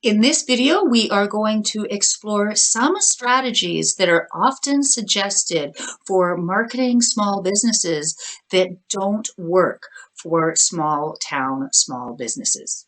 In this video, we are going to explore some strategies that are often suggested for marketing small businesses that don't work for small town small businesses.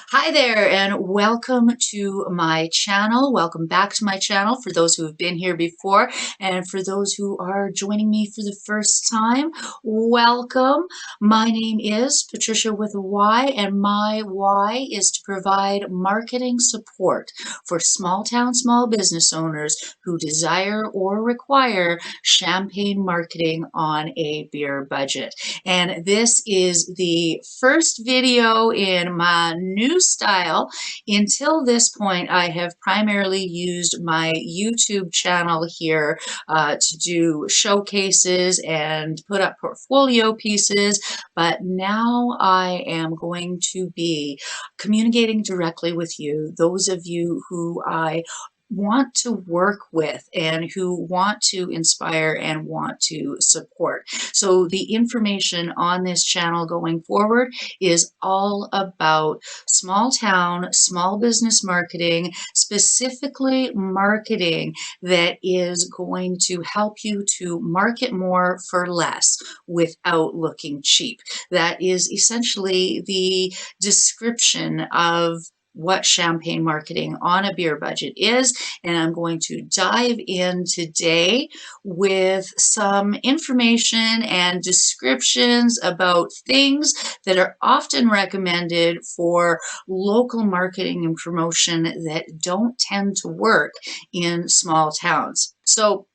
Hi there and welcome to my channel. Welcome back to my channel for those who have been here before, and for those who are joining me for the first time, welcome. My name is Patricia with a Y, and my why is to provide marketing support for small town small business owners who desire or require champagne marketing on a beer budget. And this is the first video in my new style. Until this point, I have primarily used my YouTube channel here to do showcases and put up portfolio pieces, but now I am going to be communicating directly with you, those of you who I want to work with and who want to inspire and want to support. So the information on this channel going forward is all about small town, small business marketing, specifically marketing that is going to help you to market more for less without looking cheap. That is essentially the description of what champagne marketing on a beer budget is, and I'm going to dive in today with some information and descriptions about things that are often recommended for local marketing and promotion that don't tend to work in small towns. So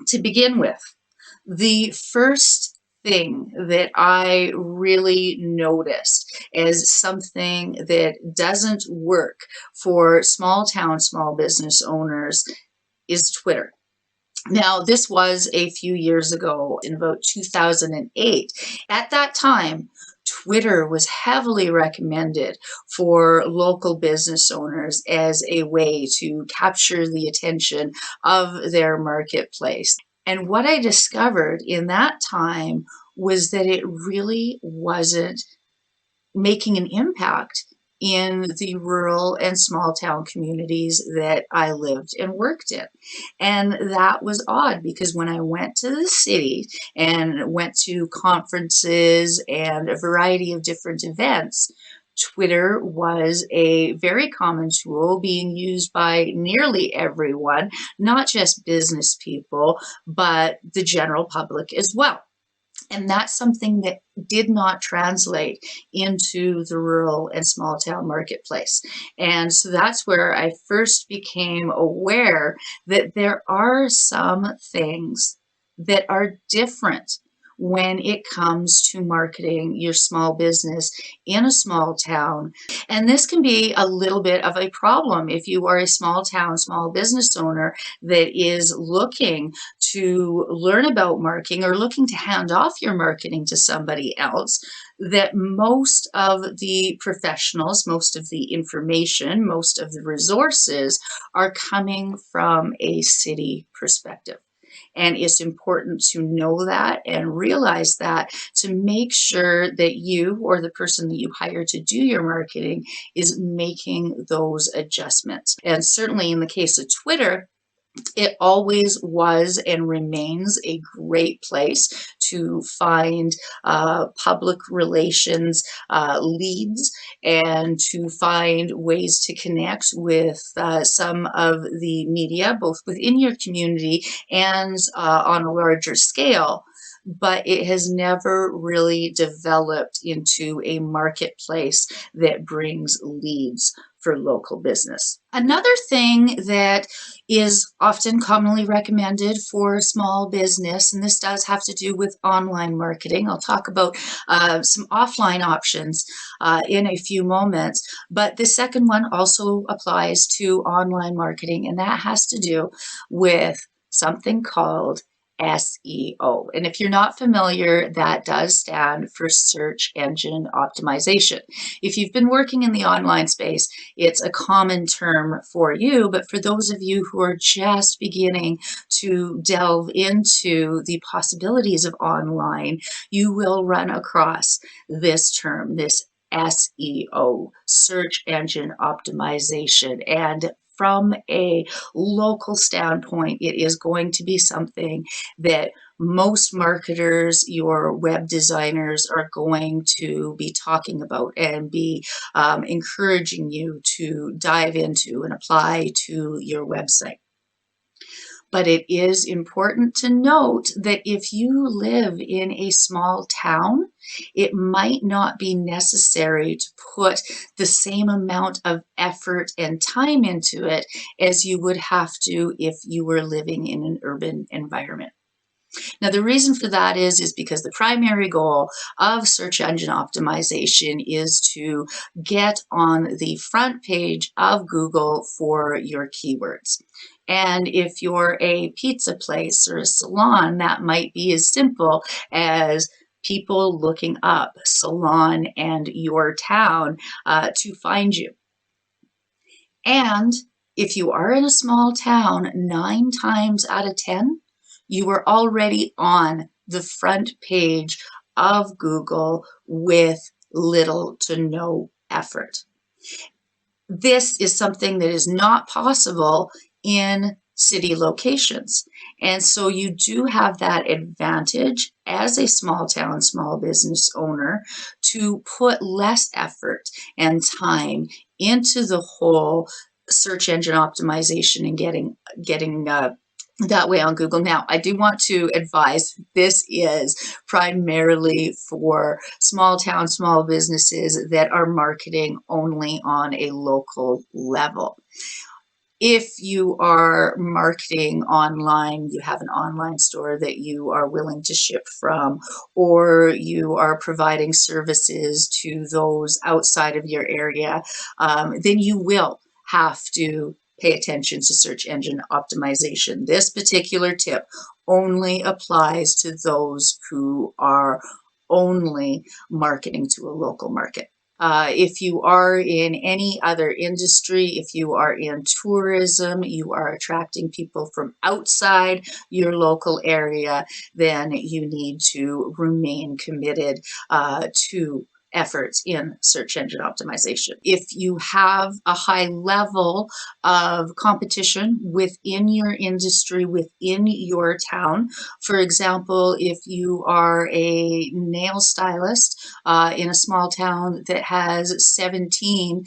to begin with, the first thing that I really noticed as something that doesn't work for small town small business owners is Twitter. Now, this was a few years ago, in about 2008. At that time, Twitter was heavily recommended for local business owners as a way to capture the attention of their marketplace. And what I discovered in that time was that it really wasn't making an impact in the rural and small town communities that I lived and worked in. And that was odd, because when I went to the city and went to conferences and a variety of different events, Twitter was a very common tool being used by nearly everyone, not just business people, but the general public as well. And that's something that did not translate into the rural and small town marketplace. And so that's where I first became aware that there are some things that are different when it comes to marketing your small business in a small town. And this can be a little bit of a problem if you are a small town, small business owner that is looking to learn about marketing or looking to hand off your marketing to somebody else, that most of the professionals, most of the information, most of the resources are coming from a city perspective. And it's important to know that and realize that, to make sure that you or the person that you hire to do your marketing is making those adjustments. And certainly in the case of Twitter, it always was and remains a great place to find public relations leads, and to find ways to connect with some of the media, both within your community and on a larger scale. But it has never really developed into a marketplace that brings leads for local business. Another thing that is often commonly recommended for small business, and this does have to do with online marketing. I'll talk about some offline options in a few moments, but the second one also applies to online marketing, and that has to do with something called SEO. And if you're not familiar, that does stand for search engine optimization. If you've been working in the online space, it's a common term for you, but for those of you who are just beginning to delve into the possibilities of online, you will run across this term, this SEO, search engine optimization. And from a local standpoint, it is going to be something that most marketers, your web designers are going to be talking about and be encouraging you to dive into and apply to your website. But it is important to note that if you live in a small town, it might not be necessary to put the same amount of effort and time into it as you would have to if you were living in an urban environment. Now, the reason for that is because the primary goal of search engine optimization is to get on the front page of Google for your keywords. And if you're a pizza place or a salon, that might be as simple as people looking up salon and your town to find you. And if you are in a small town, 9 times out of 10, you are already on the front page of Google with little to no effort. This is something that is not possible in city locations. And so you do have that advantage as a small town, small business owner to put less effort and time into the whole search engine optimization and getting that way on Google. Now, I do want to advise this is primarily for small town, small businesses that are marketing only on a local level. If you are marketing online, you have an online store that you are willing to ship from, or you are providing services to those outside of your area, then you will have to pay attention to search engine optimization. This particular tip only applies to those who are only marketing to a local market. If you are in any other industry, if you are in tourism, you are attracting people from outside your local area, then you need to remain committed to efforts in search engine optimization. If you have a high level of competition within your industry, within your town, for example, if you are a nail stylist in a small town that has 17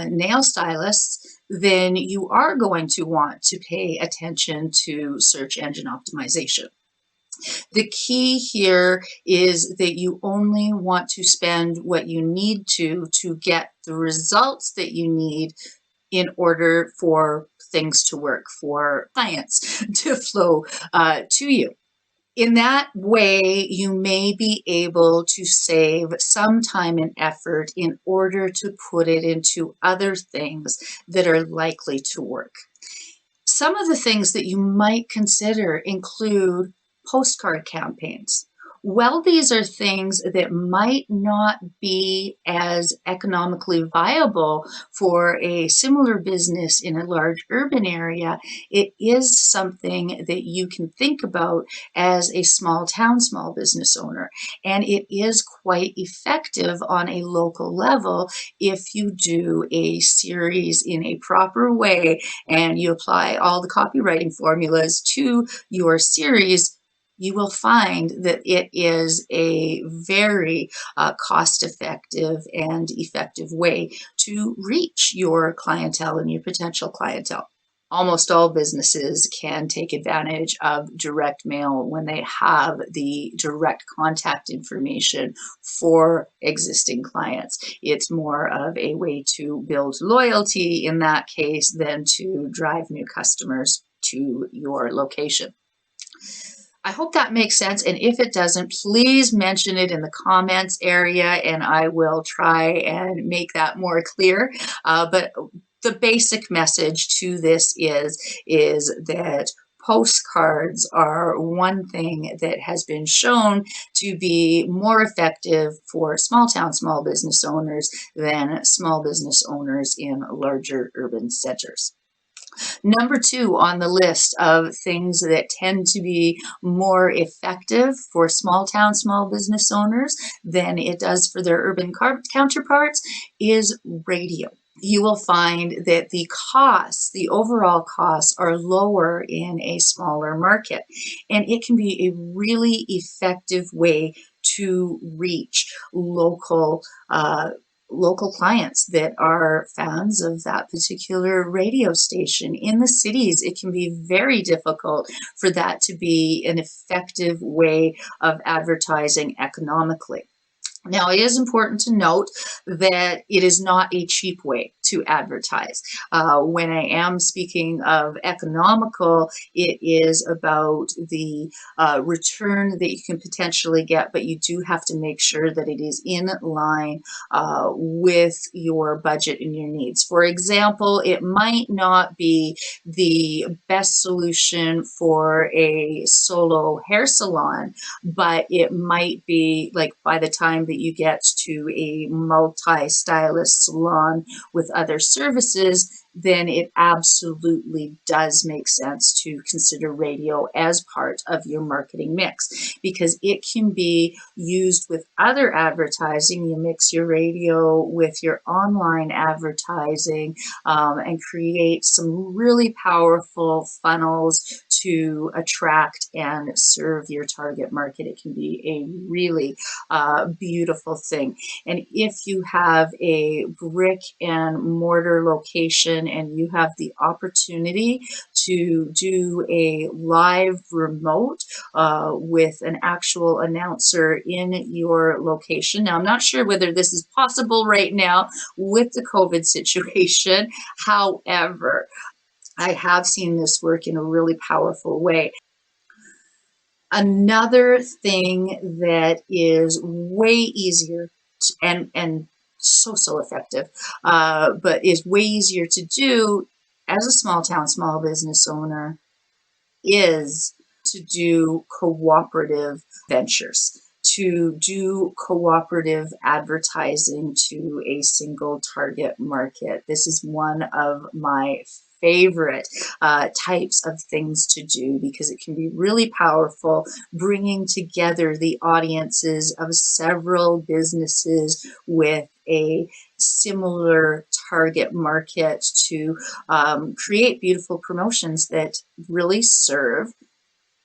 nail stylists, then you are going to want to pay attention to search engine optimization. The key here is that you only want to spend what you need to get the results that you need in order for things to work, for clients to flow to you. In that way, you may be able to save some time and effort in order to put it into other things that are likely to work. Some of the things that you might consider include postcard campaigns. Well, these are things that might not be as economically viable for a similar business in a large urban area. It is something that you can think about as a small town, small business owner. And it is quite effective on a local level if you do a series in a proper way and you apply all the copywriting formulas to your series. You will find that it is a very cost-effective and effective way to reach your clientele and your potential clientele. Almost all businesses can take advantage of direct mail when they have the direct contact information for existing clients. It's more of a way to build loyalty in that case than to drive new customers to your location. I hope that makes sense, and if it doesn't, please mention it in the comments area and I will try and make that more clear. But the basic message to this is that postcards are one thing that has been shown to be more effective for small town small business owners than small business owners in larger urban centers. Number two on the list of things that tend to be more effective for small town small business owners than it does for their urban counterparts is radio. You will find that the costs, the overall costs, are lower in a smaller market. And it can be a really effective way to reach local clients that are fans of that particular radio station. In the cities, it can be very difficult for that to be an effective way of advertising economically. Now, it is important to note that it is not a cheap way to advertise. When I am speaking of economical, it is about the return that you can potentially get, but you do have to make sure that it is in line with your budget and your needs. For example, it might not be the best solution for a solo hair salon, but it might be like by the time that you get to a multi-stylist salon with other services, then it absolutely does make sense to consider radio as part of your marketing mix, because it can be used with other advertising. You mix your radio with your online advertising and create some really powerful funnels to attract and serve your target market. It can be a really beautiful thing. And if you have a brick and mortar location and you have the opportunity to do a live remote with an actual announcer in your location. Now, I'm not sure whether this is possible right now with the COVID situation. However, I have seen this work in a really powerful way. Another thing that is way easier and so effective, but is way easier to do as a small town small business owner is to do cooperative ventures, to do cooperative advertising to a single target market. This is one of my favorite types of things to do because it can be really powerful, bringing together the audiences of several businesses with a similar target market to create beautiful promotions that really serve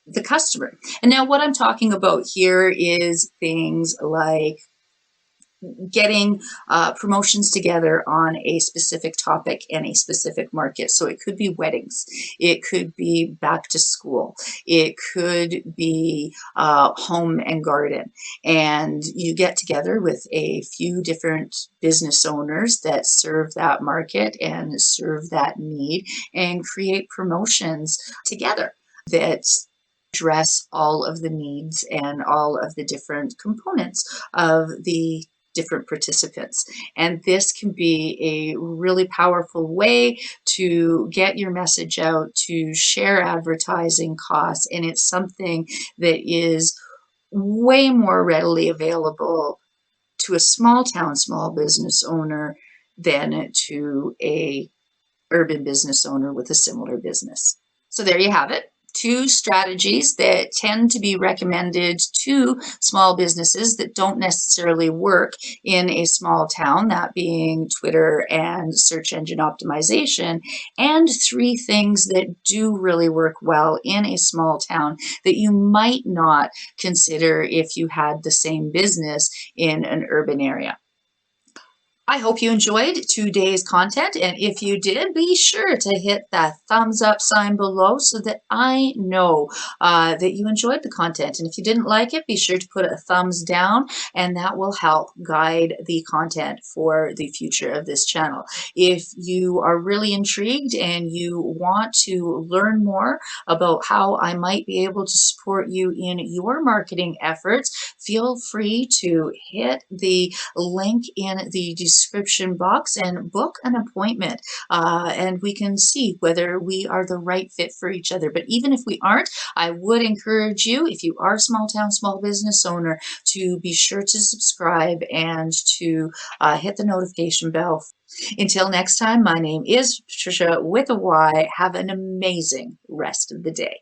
the customer. And now what I'm talking about here is things like getting promotions together on a specific topic and a specific market. So it could be weddings, it could be back to school, it could be home and garden. And you get together with a few different business owners that serve that market and serve that need and create promotions together that address all of the needs and all of the different components of the different participants. And this can be a really powerful way to get your message out, to share advertising costs, and it's something that is way more readily available to a small town small business owner than to a urban business owner with a similar business. So there you have it. Two strategies that tend to be recommended to small businesses that don't necessarily work in a small town, that being Twitter and search engine optimization, and three things that do really work well in a small town that you might not consider if you had the same business in an urban area. I hope you enjoyed today's content, and if you did, be sure to hit that thumbs up sign below so that I know that you enjoyed the content. And if you didn't like it, be sure to put a thumbs down, and that will help guide the content for the future of this channel. If you are really intrigued and you want to learn more about how I might be able to support you in your marketing efforts, feel free to hit the link in the description description box and book an appointment. And we can see whether we are the right fit for each other. But even if we aren't, I would encourage you, if you are a small town, small business owner, to be sure to subscribe and to hit the notification bell. Until next time, my name is Patricia with a Y. Have an amazing rest of the day.